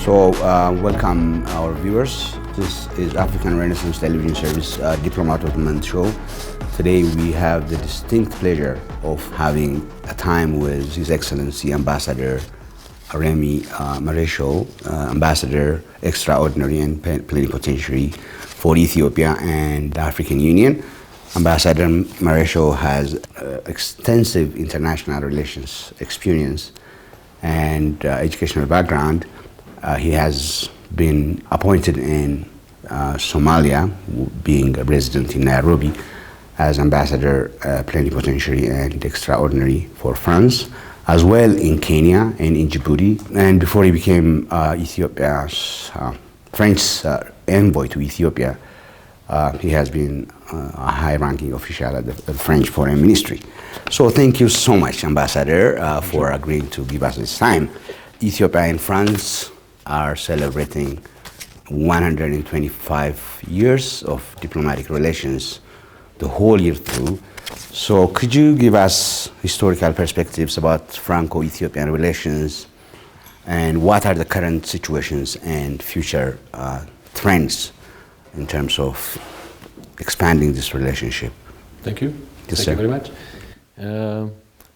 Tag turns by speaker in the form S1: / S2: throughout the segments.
S1: Welcome our viewers. This is African Renaissance Television Service Diplomat of the Month show. Today we have the distinct pleasure of having a time with His Excellency Ambassador Remy Maresho, Ambassador Extraordinary and Plenipotentiary for Ethiopia and the African Union. Ambassador Maresho has extensive international relations experience and educational background. He has been appointed in Somalia, being a resident in Nairobi, as Ambassador Plenipotentiary and Extraordinary for France, as well in Kenya and in Djibouti. And before he became Ethiopia's French envoy to Ethiopia, he has been a high-ranking official at the French Foreign Ministry. So thank you so much, Ambassador, for agreeing to give us this time. Ethiopia and France are celebrating 125 years of diplomatic relations the whole year through. So could you give us historical perspectives about Franco-Ethiopian relations and what are the current situations and future trends in terms of expanding this relationship?
S2: Thank you.
S1: Yes,
S2: Thank you very much.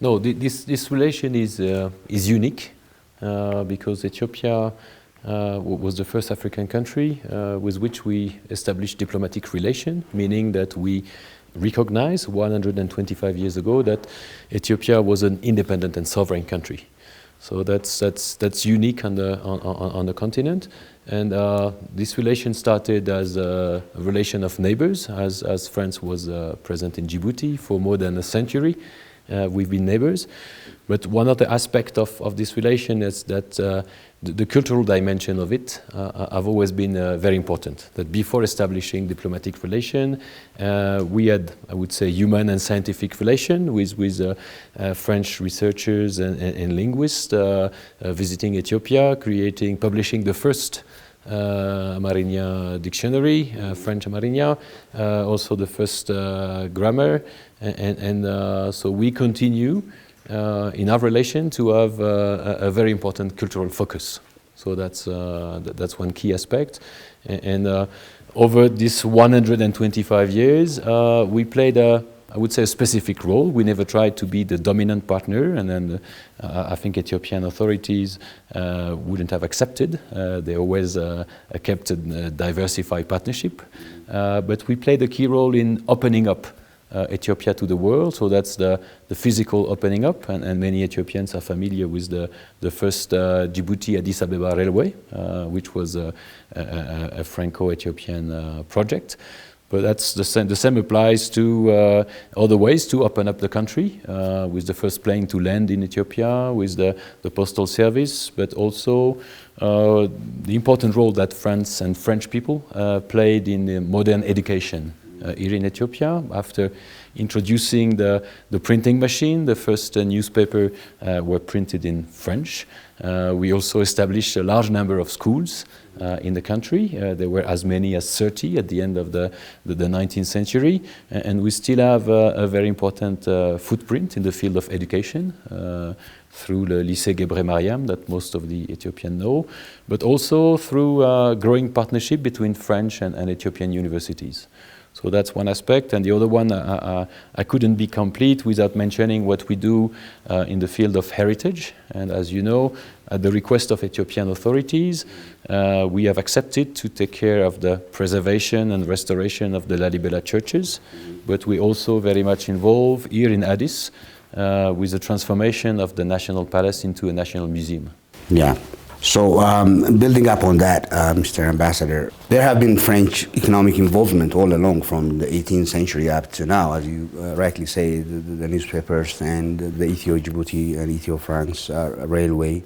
S2: This relation is unique because Ethiopia was the first African country with which we established diplomatic relation, meaning that we recognized 125 years ago that Ethiopia was an independent and sovereign country. So that's unique on the continent, and this relation started as a relation of neighbors, as France was present in Djibouti for more than a century. We've been neighbors, but one other aspect of this relation is that the cultural dimension of it have always been very important. That before establishing diplomatic relation, we had, I would say, human and scientific relation with French researchers and linguists visiting Ethiopia, publishing the first Amarinya dictionary, French Amarinya, also the first grammar, and so we continue in our relation to have a very important cultural focus. So that's one key aspect, and over this 125 years, we played I would say a specific role. We never tried to be the dominant partner, and then I think Ethiopian authorities wouldn't have accepted. They always kept a diversified partnership, but we played a key role in opening up Ethiopia to the world. So that's the physical opening up, and many Ethiopians are familiar with the first Djibouti Addis Ababa railway, which was a Franco-Ethiopian project. But that's the same applies to other ways to open up the country, with the first plane to land in Ethiopia, with the postal service, but also the important role that France and French people played in the modern education here in Ethiopia. After introducing the printing machine, the first newspaper were printed in French. We also established a large number of schools in the country. There were as many as 30 at the end of the 19th century, and we still have a very important footprint in the field of education through the Lycée Gebre Mariam that most of the Ethiopians know, but also through growing partnership between French and Ethiopian universities. So that's one aspect, and the other one, I couldn't be complete without mentioning what we do in the field of heritage. And as you know, at the request of Ethiopian authorities, we have accepted to take care of the preservation and restoration of the Lalibela churches, but we also very much involved here in Addis with the transformation of the National Palace into a national museum.
S1: Yeah. So building up on that, Mr. Ambassador, there have been French economic involvement all along from the 18th century up to now, as you rightly say, the newspapers and the Ethio-Djibouti and Ethio-France railway.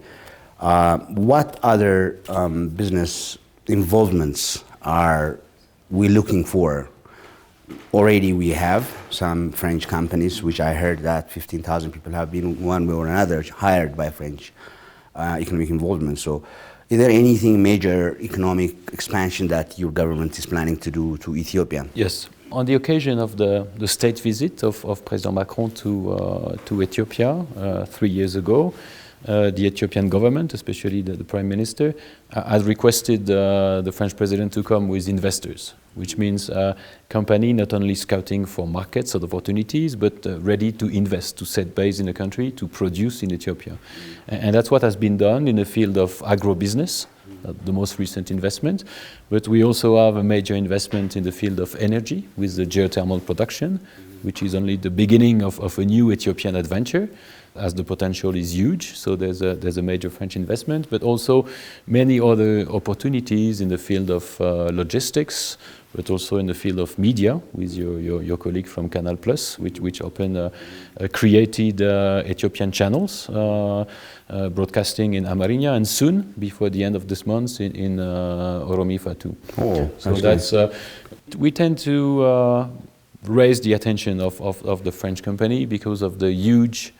S1: What other business involvements are we looking for? Already we have some French companies, which I heard that 15,000 people have been one way or another hired by French economic involvement. So is there anything major economic expansion that your government is planning to do to Ethiopia?
S2: Yes. On the occasion of the state visit of President Macron to Ethiopia 3 years ago, the Ethiopian government, especially the Prime Minister, has requested the French President to come with investors, which means company not only scouting for markets or opportunities, but ready to invest, to set base in the country, to produce in Ethiopia. And that's what has been done in the field of agro-business, the most recent investment. But we also have a major investment in the field of energy with the geothermal production, which is only the beginning of a new Ethiopian adventure, as the potential is huge. So there's a major French investment, but also many other opportunities in the field of logistics, but also in the field of media with your colleague from Canal Plus, which created Ethiopian channels, broadcasting in Amharinya, and soon, before the end of this month, in Oromifa too.
S1: Oh,
S2: so that's we tend to raise the attention of the French company because of the huge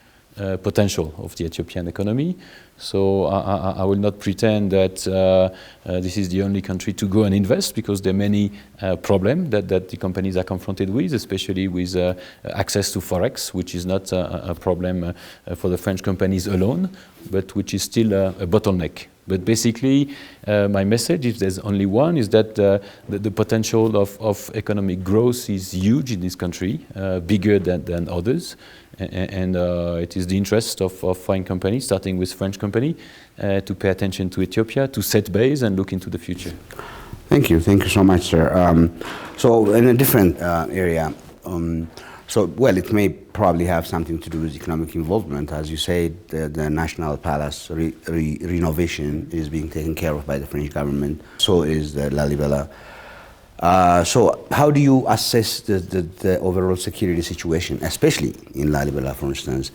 S2: potential of the Ethiopian economy. So I will not pretend that this is the only country to go and invest, because there are many problems that the companies are confronted with, especially with access to Forex, which is not a problem for the French companies alone, but which is still a bottleneck. But basically, my message, if there's only one, is that the potential of economic growth is huge in this country, bigger than others. And it is the interest of foreign companies, starting with French company, to pay attention to Ethiopia, to set base and look into the future.
S1: Thank you so much, sir. So in a different area, well, it may probably have something to do with economic involvement. As you say, the National Palace renovation is being taken care of by the French government. So is the Lalibela. So how do you assess the overall security situation, especially in Lalibela, for instance,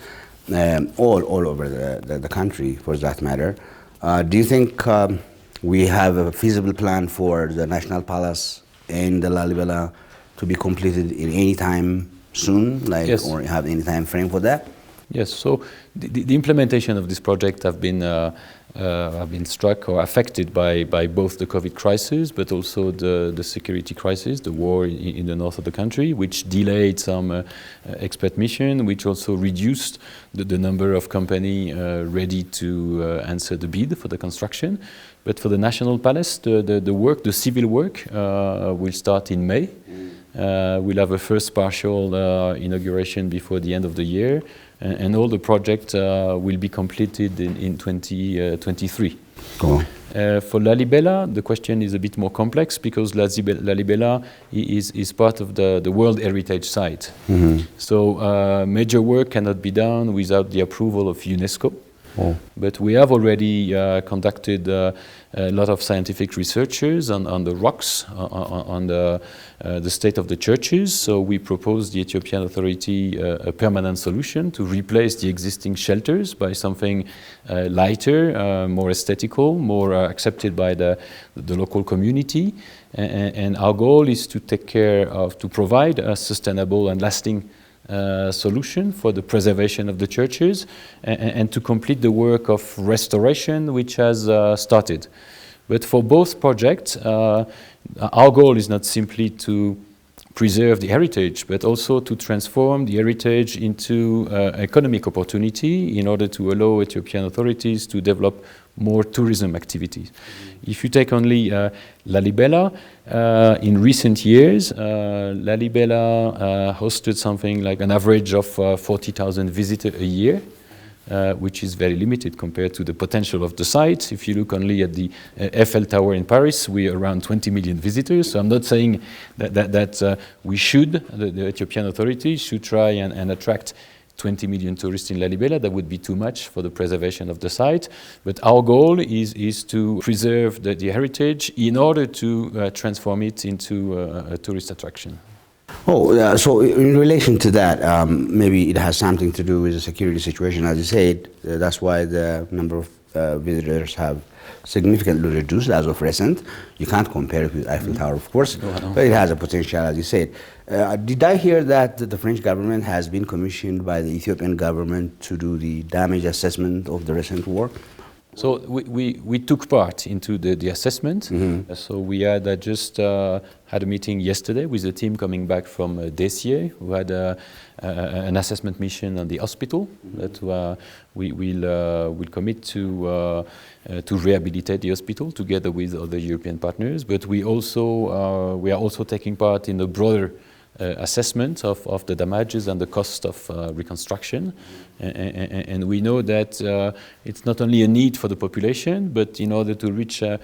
S1: all over the country, for that matter? Do you think we have a feasible plan for the National Palace and the Lalibela to be completed in any time soon,
S2: Yes.
S1: Or have any time frame for that?
S2: Yes, so the implementation of this project have been struck or affected by both the COVID crisis, but also the security crisis, the war in the north of the country, which delayed some expert mission, which also reduced the number of companies ready to answer the bid for the construction. But for the National Palace, the civil work will start in May. We'll have a first partial inauguration before the end of the year, and all the project will be completed in 2023.
S1: Cool.
S2: For Lalibela, the question is a bit more complex, because Lalibela is part of the World Heritage Site. Mm-hmm. So major work cannot be done without the approval of UNESCO. Oh. But we have already conducted a lot of scientific researches on the rocks, on the state of the churches. So we proposed the Ethiopian authority a permanent solution to replace the existing shelters by something lighter, more aesthetical, more accepted by the local community. And our goal is to to provide a sustainable and lasting solution for the preservation of the churches, and to complete the work of restoration which has started. But for both projects, our goal is not simply to preserve the heritage, but also to transform the heritage into economic opportunity in order to allow Ethiopian authorities to develop more tourism activities. If you take only Lalibela, in recent years, Lalibela hosted something like an average of 40,000 visitors a year, which is very limited compared to the potential of the site. If you look only at the Eiffel Tower in Paris, we are around 20 million visitors. So I'm not saying that we should, the Ethiopian authorities should try and attract 20 million tourists in Lalibela. That would be too much for the preservation of the site. But our goal is to preserve the heritage in order to transform it into a tourist attraction.
S1: Oh, so in relation to that, maybe it has something to do with the security situation. As you said, that's why the number of visitors have significantly reduced as of recent. You can't compare it with Eiffel Tower, of course, but it has a potential, as you said. Did I hear that the French government has been commissioned by the Ethiopian government to do the damage assessment of the recent war?
S2: So we took part into the assessment. So we had just had a meeting yesterday with the team coming back from Desier, who had an assessment mission on the hospital that we will commit to rehabilitate the hospital together with other European partners. But we are also taking part in a broader assessment of the damages and the cost of reconstruction. And we know that it's not only a need for the population, but in order to reach a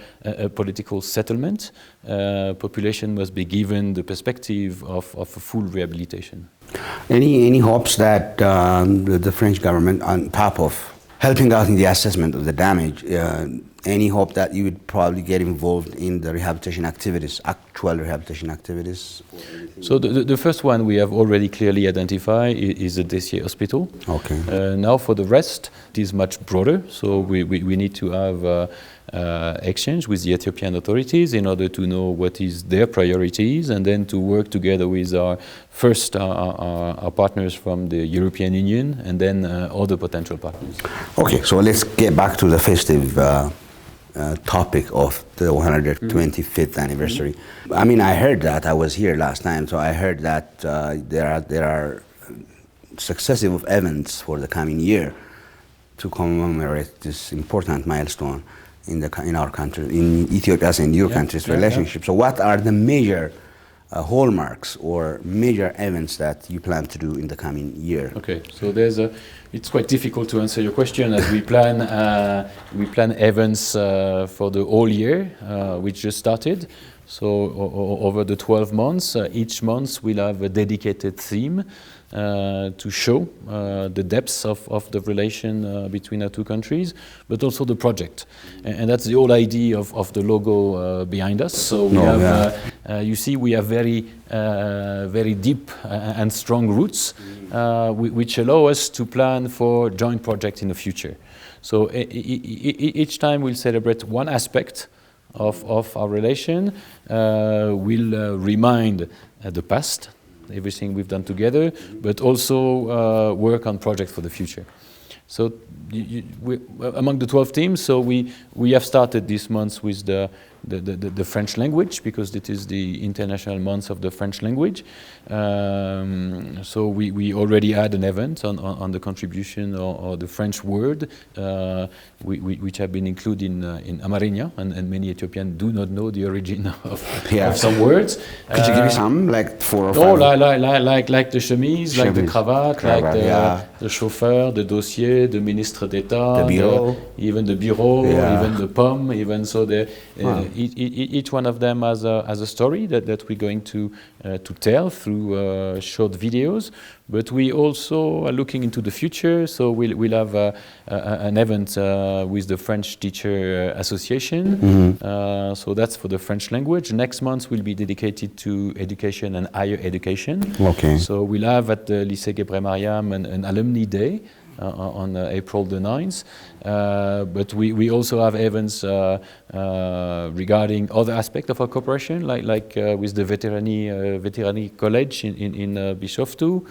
S2: political settlement, population must be given the perspective of a full rehabilitation.
S1: Any hopes that the French government, on top of helping out in the assessment of the damage, any hope that you would probably get involved in the rehabilitation activities, actual rehabilitation activities?
S2: So the first one we have already clearly identified is the Desier Hospital.
S1: Okay.
S2: Now for the rest, it is much broader. So we need to have exchange with the Ethiopian authorities in order to know what is their priorities, and then to work together with our partners from the European Union, and then other potential partners.
S1: Okay, so let's get back to the festive topic of the 125th anniversary. I mean, I heard that, I was here last time, so I heard that there are successive events for the coming year to commemorate this important milestone in our country, in Ethiopia's and your country's relationship. So what are the major hallmarks or major events that you plan to do in the coming year?
S2: Okay, so it's quite difficult to answer your question, as we plan events for the whole year, which just started. So over the 12 months, each month we'll have a dedicated theme to show the depths of the relation between our two countries, but also the project. And that's the whole idea of the logo behind us. So we you see, we have very deep and strong roots, which allow us to plan for joint projects in the future. So each time we'll celebrate one aspect of our relation. We'll remind the past, everything we've done together, but also work on projects for the future. So among the 12 teams, so we have started this month with the French language, because it is the International Month of the French language. So we already had an event on the contribution or the French word, which have been included in Amarinya, and many Ethiopians do not know the origin of some words.
S1: Could you give me some, like 4 or 5?
S2: Oh, like the chemise, like the cravat, like the chauffeur, the dossier, the ministre d'État,
S1: the bureau,
S2: even the bureau, even the pomme, even so. Each one of them has a story that we're going to tell through short videos. But we also are looking into the future, so we'll have an event with the French Teacher Association. So that's for the French language. Next month will be dedicated to education and higher education. Okay. So we'll have at the Lycée Gebre Mariam an alumni day on April the 9th. But we also have events regarding other aspects of our cooperation, like with the Veterani College in Bishoftu.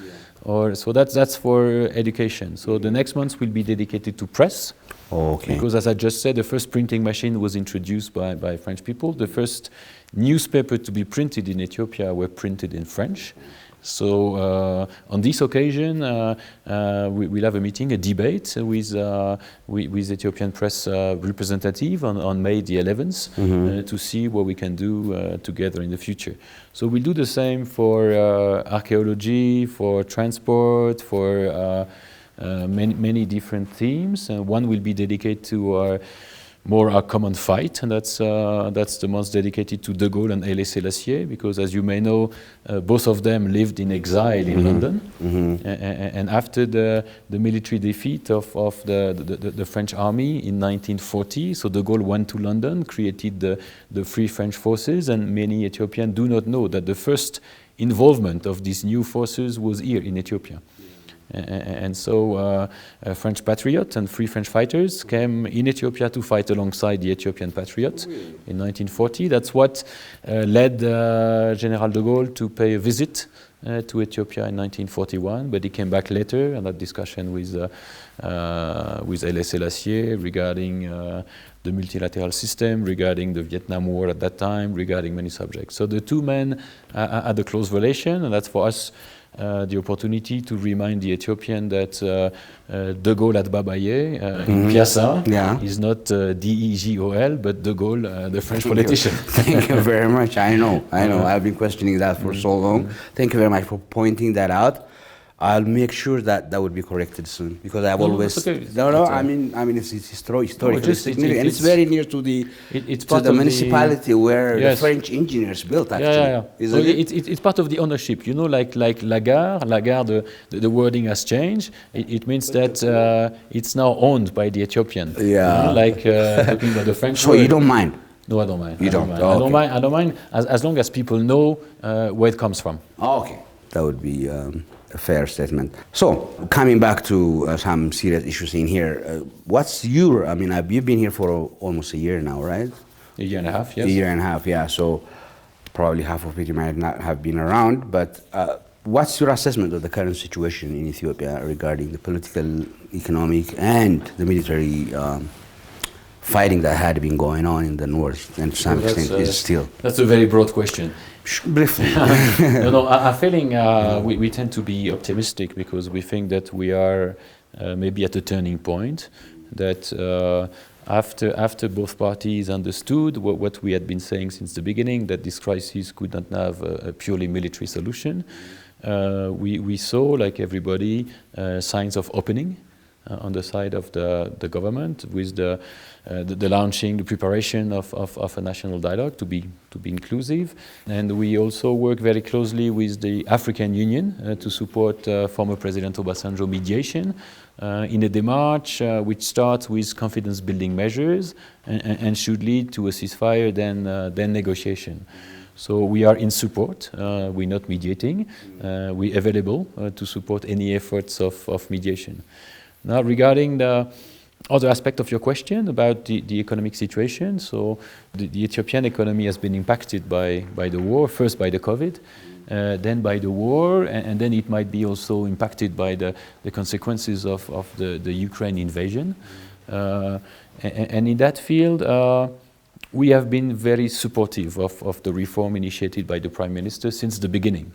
S2: So that's for education. So the next month will be dedicated to press. Okay. Because as I just said, the first printing machine was introduced by French people. The first newspaper to be printed in Ethiopia were printed in French. So on this occasion, we'll have a meeting, a debate with Ethiopian press representative on May the 11th to see what we can do together in the future. So we'll do the same for archaeology, for transport, for many different themes. One will be dedicated to our common fight, and that's the month dedicated to De Gaulle and Haile Selassie, because as you may know, both of them lived in exile in London. And after the military defeat of the French army in 1940, so De Gaulle went to London, created the Free French Forces, and many Ethiopians do not know that the first involvement of these new forces was here in Ethiopia. And so French patriots and free French fighters came in Ethiopia to fight alongside the Ethiopian patriots in 1940. That's what led General de Gaulle to pay a visit to Ethiopia in 1941, but he came back later and had discussion with Haile Selassie regarding the multilateral system, regarding the Vietnam War at that time, regarding many subjects. So the two men had a close relation, and that's for us the opportunity to remind the Ethiopian that De Gaulle at Babaye in Piazza is not D-E-G-O-L, but De Gaulle, the French politician.
S1: Thank you very much. I know. I've been questioning that for so long. Thank you very much for pointing that out. I'll make sure that would be corrected soon, because I've always I mean it's historically significant, and it's very near to the municipality where the French engineers built, actually.
S2: It's part of the ownership, you know, like La Gare, the wording has changed. It means that it's now owned by the Ethiopian.
S1: Yeah.
S2: You know, like talking about the French.
S1: So you don't mind?
S2: No, I don't mind.
S1: You don't?
S2: I don't mind as long as people know where it comes from.
S1: Oh, okay. That would be a fair statement. So, coming back to some serious issues in here, what's your, I mean, you've been here for almost a year now, right?
S2: A year and a half, yes.
S1: A year and a half, yeah. So, probably half of it you might not have been around, but what's your assessment of the current situation in Ethiopia regarding the political, economic, and the military fighting that had been going on in the north, and to some extent is still?
S2: That's a very broad question.
S1: Briefly.
S2: I'm feeling we tend to be optimistic because we think that we are maybe at a turning point, that after both parties understood what we had been saying since the beginning, that this crisis could not have a purely military solution, we saw, like everybody, signs of opening on the side of the government, with the launching, the preparation of a national dialogue to be inclusive. And we also work very closely with the African Union to support former President Obasanjo mediation in a démarche which starts with confidence-building measures and should lead to a ceasefire, then negotiation. So we are in support, we're not mediating, we're available to support any efforts of mediation. Now, regarding the other aspect of your question about the economic situation, so the Ethiopian economy has been impacted by the war, first by the COVID, then by the war, and then it might be also impacted by the consequences of the Ukraine invasion. And in that field, we have been very supportive of the reform initiated by the Prime Minister since the beginning.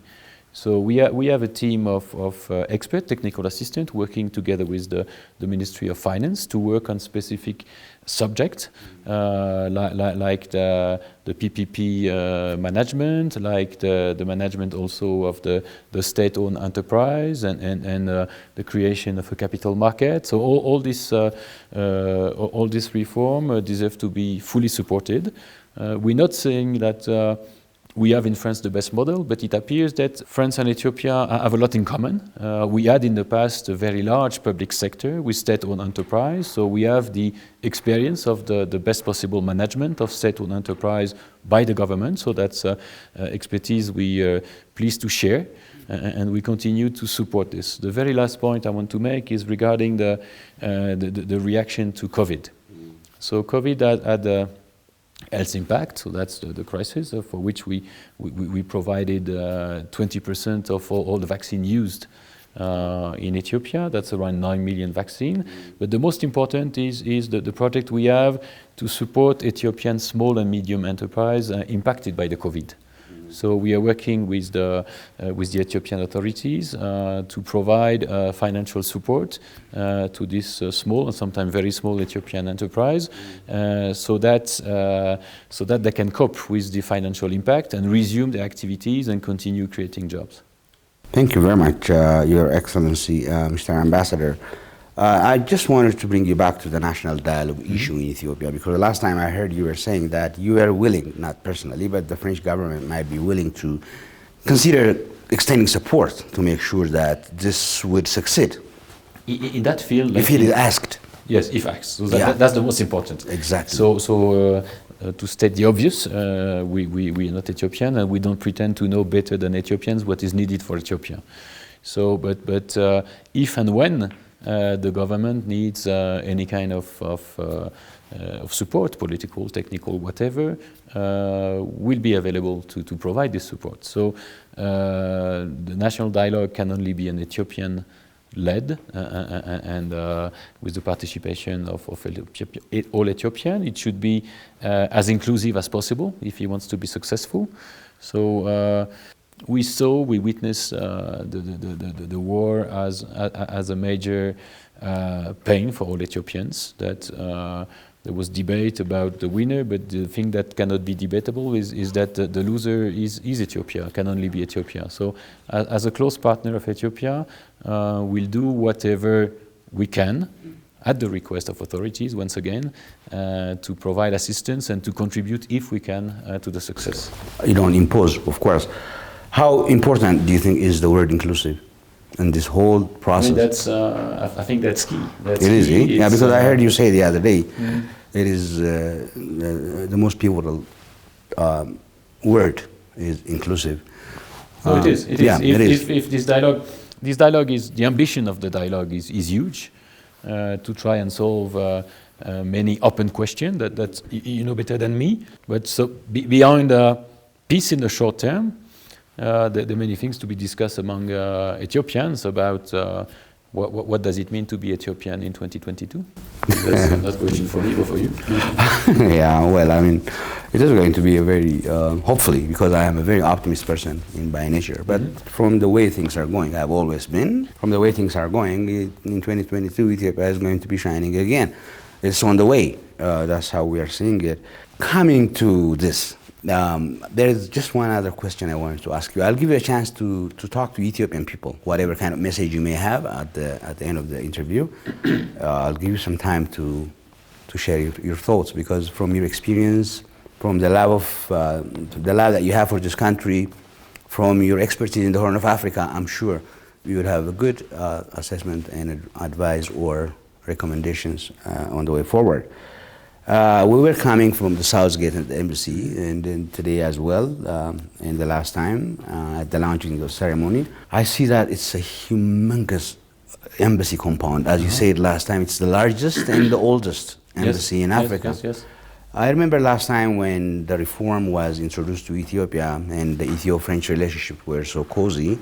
S2: So we have a team of expert technical assistants working together with the Ministry of Finance to work on specific subjects like the PPP management, like the management also of the state-owned enterprise and the creation of a capital market. So all this reform deserve to be fully supported. We're not saying that we have in France the best model, but it appears that France and Ethiopia have a lot in common. We had in the past a very large public sector with state-owned enterprise, so we have the experience of the best possible management of state-owned enterprise by the government, so that's expertise we are pleased to share, and we continue to support this. The very last point I want to make is regarding the reaction to COVID. So COVID had health impact, so that's the crisis for which we provided 20% of all the vaccine used in Ethiopia. That's around 9 million vaccine. But the most important is the project we have to support Ethiopian small and medium enterprise impacted by the COVID. So we are working with the Ethiopian authorities to provide financial support to this small and sometimes very small Ethiopian enterprise, so that they can cope with the financial impact and resume their activities and continue creating jobs.
S1: Thank you very much, Your Excellency, Mr. Ambassador. I just wanted to bring you back to the national dialogue issue in Ethiopia, because the last time I heard you were saying that you were willing, not personally, but the French government might be willing to consider extending support to make sure that this would succeed.
S2: In that field, like
S1: if it is asked.
S2: Yes, if asked. So that's the most important.
S1: Exactly.
S2: So to state the obvious, we are not Ethiopian, and we don't pretend to know better than Ethiopians what is needed for Ethiopia. So, but if and when the government needs any kind of of support, political, technical, whatever, will be available to provide this support. So the national dialogue can only be an Ethiopian-led and with the participation of all Ethiopian. It should be as inclusive as possible if he wants to be successful. So we witnessed the war as a major pain for all Ethiopians, that there was debate about the winner, but the thing that cannot be debatable is that the loser is Ethiopia, can only be Ethiopia. So as a close partner of Ethiopia, we'll do whatever we can at the request of authorities, once again, to provide assistance and to contribute, if we can, to the success.
S1: You don't impose, of course. How important do you think is the word inclusive in this whole process?
S2: I think that's key.
S1: It is, eh? Yeah, because I heard you say the other day, it is the most pivotal word is inclusive.
S2: So it is. It is.
S1: Yeah,
S2: If this dialogue is, the ambition of the dialogue is huge, to try and solve many open questions that you know better than me. But so beyond peace in the short term, there are many things to be discussed among Ethiopians about what does it mean to be Ethiopian in 2022. That's not a question for me, but for you.
S1: Yeah, well, I mean, it is going to be a very, hopefully, because I am a very optimist person by nature, but from the way things are going, I've always been, from the way things are going, in 2022, Ethiopia is going to be shining again. It's on the way. That's how we are seeing it. Coming to this, there is just one other question I wanted to ask you. I'll give you a chance to talk to Ethiopian people, whatever kind of message you may have at the end of the interview. I'll give you some time to share your thoughts, because from your experience, from the love that you have for this country, from your expertise in the Horn of Africa, I'm sure you would have a good assessment and advice or recommendations on the way forward. We were coming from the South Gate at the embassy, and then today as well, and the last time at the launching ceremony. I see that it's a humongous embassy compound. As you said last time, it's the largest and the oldest embassy in Africa.
S2: Yes.
S1: I remember last time when the reform was introduced to Ethiopia and the Ethio-French relationship were so cozy,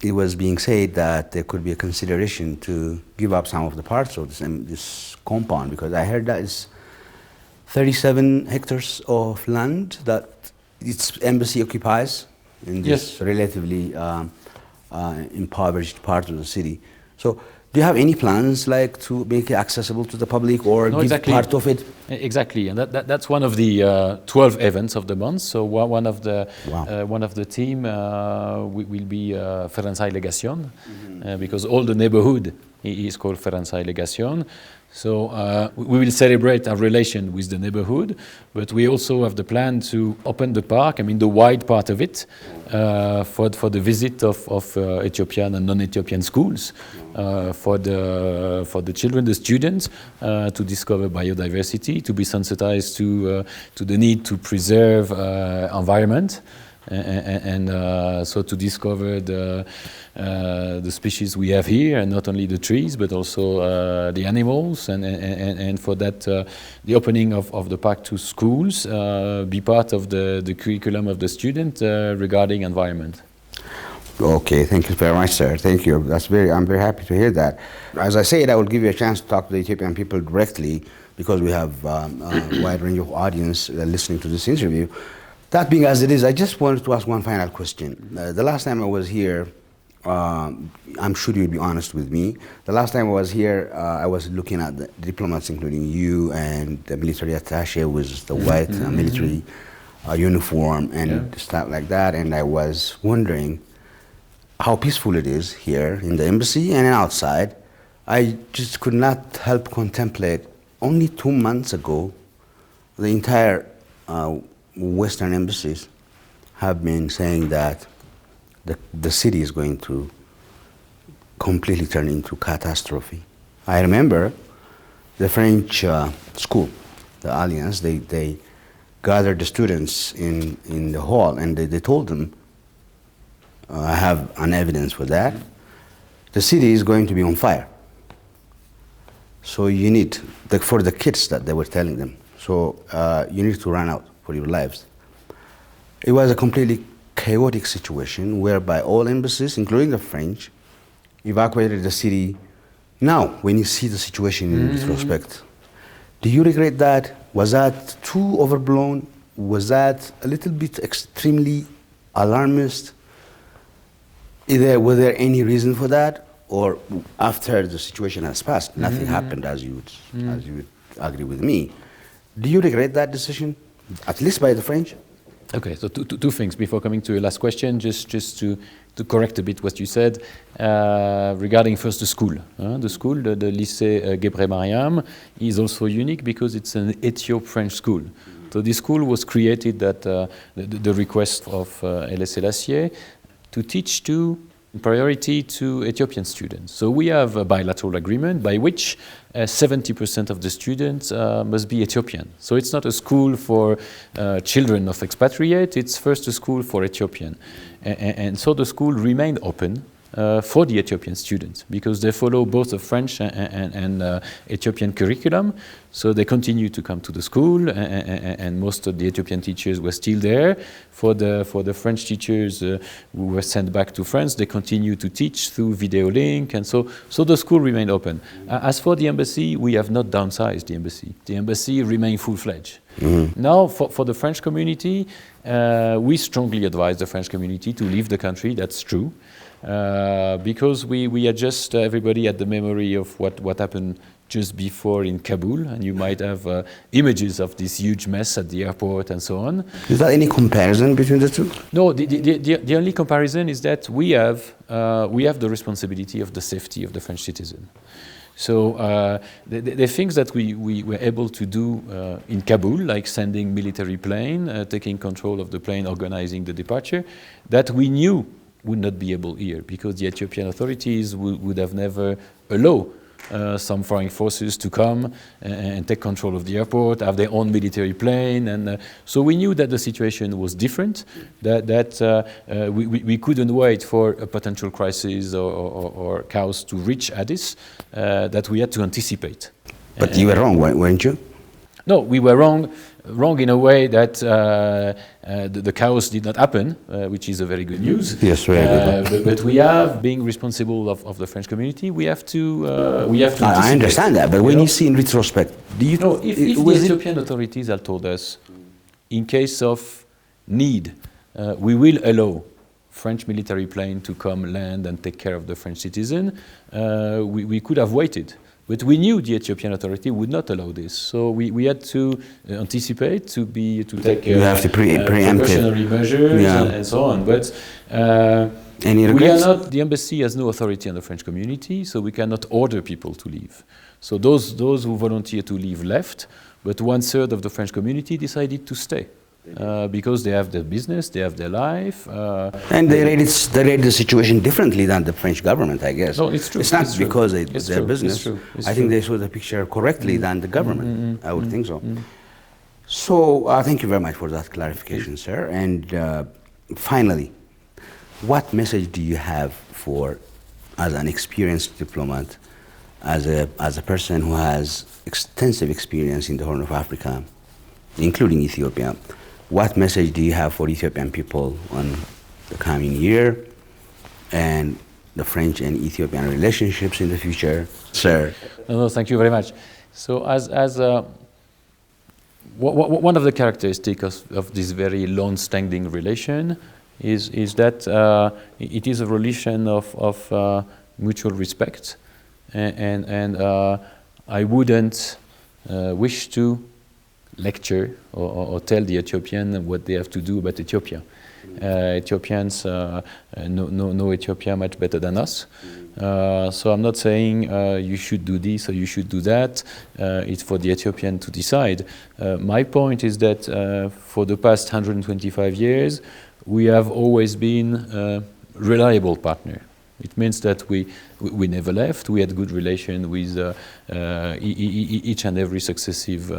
S1: it was being said that there could be a consideration to give up some of the parts of this compound, because I heard that it's 37 hectares of land that its embassy occupies in this relatively impoverished part of the city. So do you have any plans like to make it accessible to the public or give part of it?
S2: Exactly, and that's one of the 12 events of the month. So one of the team will be Ferençay Legation, because all the neighborhood is called Ferençay Legation. So we will celebrate our relation with the neighborhood, but we also have the plan to open the park, I mean the wide part of it, for the visit of Ethiopian and non-Ethiopian schools, for the children, the students, to discover biodiversity, to be sensitized to the need to preserve environment. And so to discover the species we have here, and not only the trees, but also the animals, and for that the opening of the park to schools be part of the curriculum of the student regarding environment.
S1: Okay, thank you very much, sir. Thank you. I'm very happy to hear that. As I said, I will give you a chance to talk to the Ethiopian people directly, because we have a wide range of audience listening to this interview. That being as it is, I just wanted to ask one final question. The last time I was here, I'm sure you'll be honest with me. The last time I was here, I was looking at the diplomats, including you and the military attaché with the white military uniform and stuff like that. And I was wondering how peaceful it is here in the embassy and outside. I just could not help contemplate. Only 2 months ago, the entire Western embassies have been saying that the city is going to completely turn into catastrophe. I remember the French school, the Alliance, they gathered the students in the hall, and they told them, I have an evidence for that, the city is going to be on fire. So you need, for the kids that they were telling them, so you need to run out for your lives. It was a completely chaotic situation whereby all embassies, including the French, evacuated the city. Now, when you see the situation in retrospect, do you regret that? Was that too overblown? Was that a little bit extremely alarmist? Was there any reason for that? Or after the situation has passed, nothing happened, as you would agree with me. Do you regret that decision, at least by the French?
S2: Okay, so two things before coming to your last question, just to correct a bit what you said regarding first the school. The school, the Lycée Gebre Mariam, is also unique because it's an Ethio-French school. So this school was created at the request of Haile Selassie to teach in priority to Ethiopian students. So we have a bilateral agreement by which 70% of the students must be Ethiopian. So it's not a school for children of expatriates, it's first a school for Ethiopian. And so the school remained open for the Ethiopian students because they follow both the French and Ethiopian curriculum. So they continue to come to the school, and most of the Ethiopian teachers were still there. For the French teachers who were sent back to France, they continue to teach through video link, and so the school remained open. As for the embassy, we have not downsized the embassy. The embassy remained full-fledged. Now, for the French community, we strongly advise the French community to leave the country. That's true. Because we adjust everybody at the memory of what happened just before in Kabul, and you might have images of this huge mess at the airport and so on.
S1: Is there any comparison between the two?
S2: No, the only comparison is that we have the responsibility of the safety of the French citizen. So the things that we were able to do in Kabul, like sending military plane, taking control of the plane, organizing the departure, that we knew would not be able here because the Ethiopian authorities would have never allowed some foreign forces to come and take control of the airport, have their own military plane, and so we knew that the situation was different, that we couldn't wait for a potential crisis or chaos to reach Addis, that we had to anticipate.
S1: But you were wrong, weren't you?
S2: No, we were wrong in a way that the chaos did not happen, which is a very good news.
S1: Yes, very good.
S2: But we have, being responsible of the French community, we have to
S1: I understand that, but when you see in retrospect, do you
S2: know? If the Ethiopian authorities had told us, in case of need, we will allow French military plane to come land and take care of the French citizen, we could have waited. But we knew the Ethiopian authority would not allow this, so we had to anticipate, to take precautionary measures and so on. But we are not. The embassy has no authority on the French community, so we cannot order people to leave. So those who volunteered to leave left, but 1/3 of the French community decided to stay. Because they have their business, they have their life.
S1: And they read the situation differently than the French government, I guess.
S2: No, it's true.
S1: It's not
S2: it's
S1: because
S2: true.
S1: it's their business.
S2: It's true.
S1: I think they saw the picture correctly than the government. I would think so. So thank you very much for that clarification, sir. And finally, what message do you have as an experienced diplomat, as a person who has extensive experience in the Horn of Africa, including Ethiopia? What message do you have for Ethiopian people on the coming year and the French and Ethiopian relationships in the future, sir?
S2: No, thank you very much. So one of the characteristics of this very long-standing relation is that it is a relation of mutual respect, and I wouldn't wish to lecture or tell the Ethiopian what they have to do about Ethiopia. Ethiopians know Ethiopia much better than us. So I'm not saying you should do this or you should do that. It's for the Ethiopian to decide. My point is that for the past 125 years, we have always been a reliable partner. It means that we never left. We had good relation with each and every successive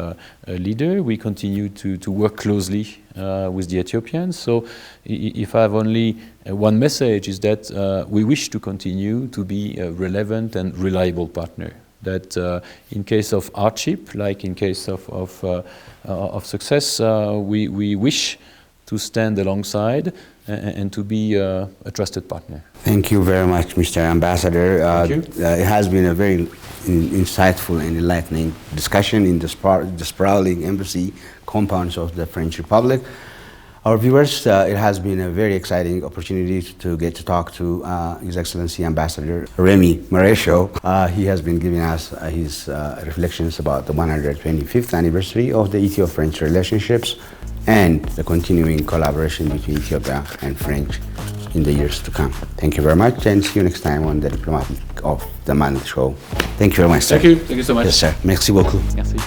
S2: leader. We continue to work closely with the Ethiopians. So if I have only one message, is that we wish to continue to be a relevant and reliable partner that in case of hardship, like in case of success, we wish to stand alongside and to be a trusted partner.
S1: Thank you very much, Mr. Ambassador.
S2: Thank you.
S1: It has been a very insightful and enlightening discussion in the sprawling embassy compounds of the French Republic. Our viewers, it has been a very exciting opportunity to get to talk to His Excellency Ambassador Remy Maresho. He has been giving us his reflections about the 125th anniversary of the Ethio-French relationships and the continuing collaboration between Ethiopia and French in the years to come. Thank you very much, and see you next time on the Diplomatic of the Month show. Thank you very much, sir.
S2: Thank you so much.
S1: Yes, sir. Merci beaucoup.
S2: Merci.